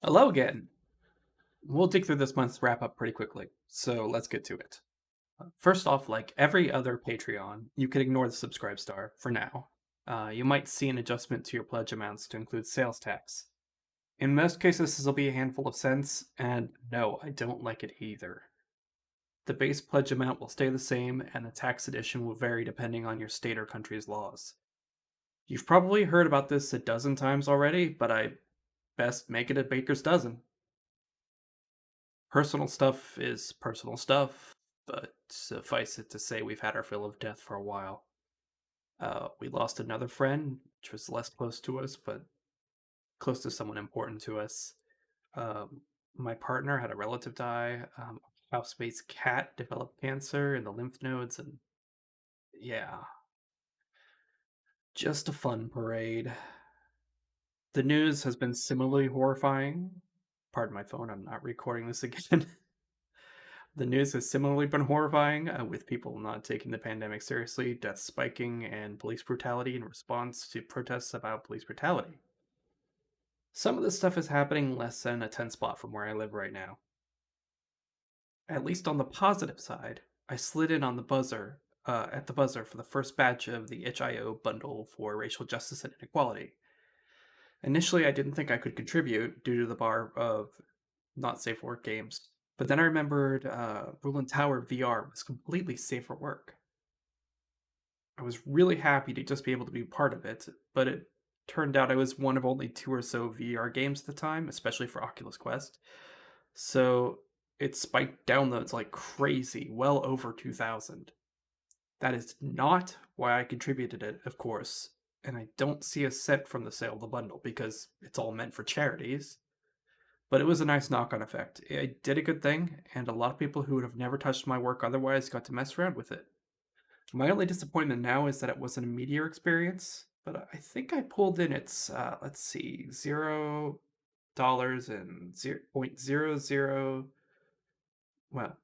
Hello again. We'll dig through this month's wrap up pretty quickly, so let's get to it. First off, like every other Patreon, you can ignore the subscribe star for now. You might see an adjustment to your pledge amounts to include sales tax. In most cases, this will be a handful of cents, and no, I don't like it either. The base pledge amount will stay the same, and the tax addition will vary depending on your state or country's laws. You've probably heard about this a dozen times already, but I best make it a baker's dozen. Personal stuff is personal stuff, but suffice it to say, we've had our fill of death for a while. We lost another friend, which was less close to us, but close to someone important to us. Um, my partner had a relative die. Housemate's cat developed cancer in the lymph nodes, and yeah, just a fun parade. The news has been similarly horrifying. Pardon my phone, I'm not recording this again. The news has similarly been horrifying, with people not taking the pandemic seriously, deaths spiking, and police brutality in response to protests about police brutality. Some of this stuff is happening less than a 10 spot from where I live right now. At least on the positive side, I slid in on the buzzer, at the buzzer for the first batch of the HIO Bundle for Racial Justice and Inequality. Initially, I didn't think I could contribute due to the bar of not safe for work games, but then I remembered Ruland Tower VR was completely safe for work. I was really happy to just be able to be part of it, but it turned out I was one of only two or so VR games at the time, especially for Oculus Quest. So it spiked downloads like crazy, well over 2,000. That is not why I contributed it, of course, and I don't see a cent from the sale of the bundle because it's all meant for charities. But it was a nice knock on effect. It did a good thing, and a lot of people who would have never touched my work otherwise got to mess around with it. My only disappointment now is that it wasn't a Meteor Experience, but I think I pulled in its, let's see, $0 and 0.00, well,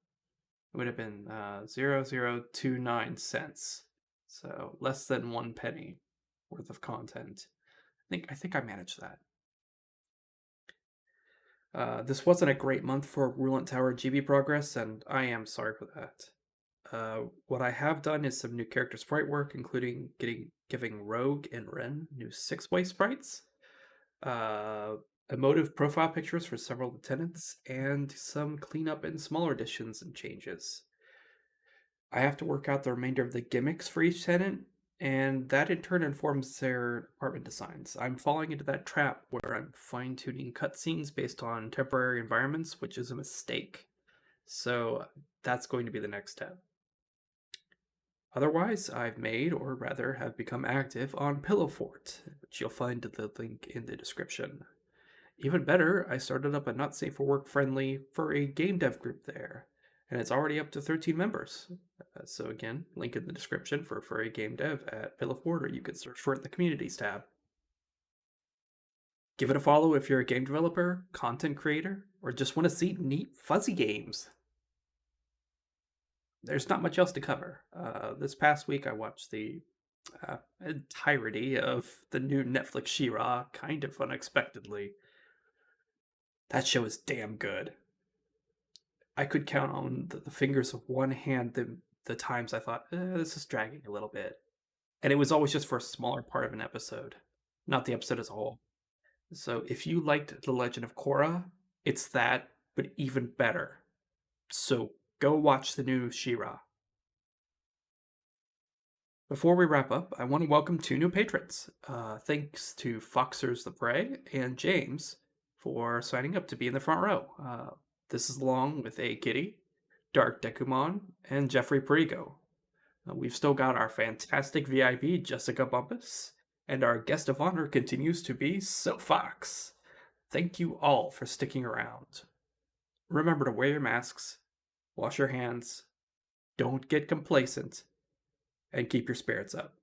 it would have been 0029 cents. So less than 1 penny worth of content. I think I managed that. This wasn't a great month for Rulant Tower GB progress, and I am sorry for that. What I have done is some new character sprite work, including giving Rogue and Ren new six-way sprites, uh, emotive profile pictures for several lieutenants, and some cleanup and smaller additions and changes. I have to work out the remainder of the gimmicks for each tenant, and that in turn informs their apartment designs. I'm falling into that trap where I'm fine tuning cutscenes based on temporary environments, which is a mistake. So that's going to be the next step. Otherwise, I've made, or rather have become active on Pillow Fort, which you'll find the link in the description. Even better, I started up a not safe for work friendly furry game dev group there, and it's already up to 13 members. So again, link in the description for furry game dev at Pillow Fort, or you can search for it in the communities tab. Give it a follow if you're a game developer, content creator, or just want to see neat fuzzy games. There's not much else to cover. This past week, I watched the entirety of the new Netflix Shera, kind of unexpectedly. That show is damn good. I could count on the fingers of one hand the times I thought, this is dragging a little bit. And it was always just for a smaller part of an episode, not the episode as a whole. So if you liked The Legend of Korra, it's that, but even better. So go watch the new Shira. Before we wrap up, I want to welcome two new patrons. Thanks to Foxers the Prey and James for signing up to be in the front row. This is along with A Kitty, Dark Dekumon, and Jeffrey Perigo. We've still got our fantastic VIP, Jessica Bumpus, and our guest of honor continues to be Fox. Thank you all for sticking around. Remember to wear your masks, wash your hands, don't get complacent, and keep your spirits up.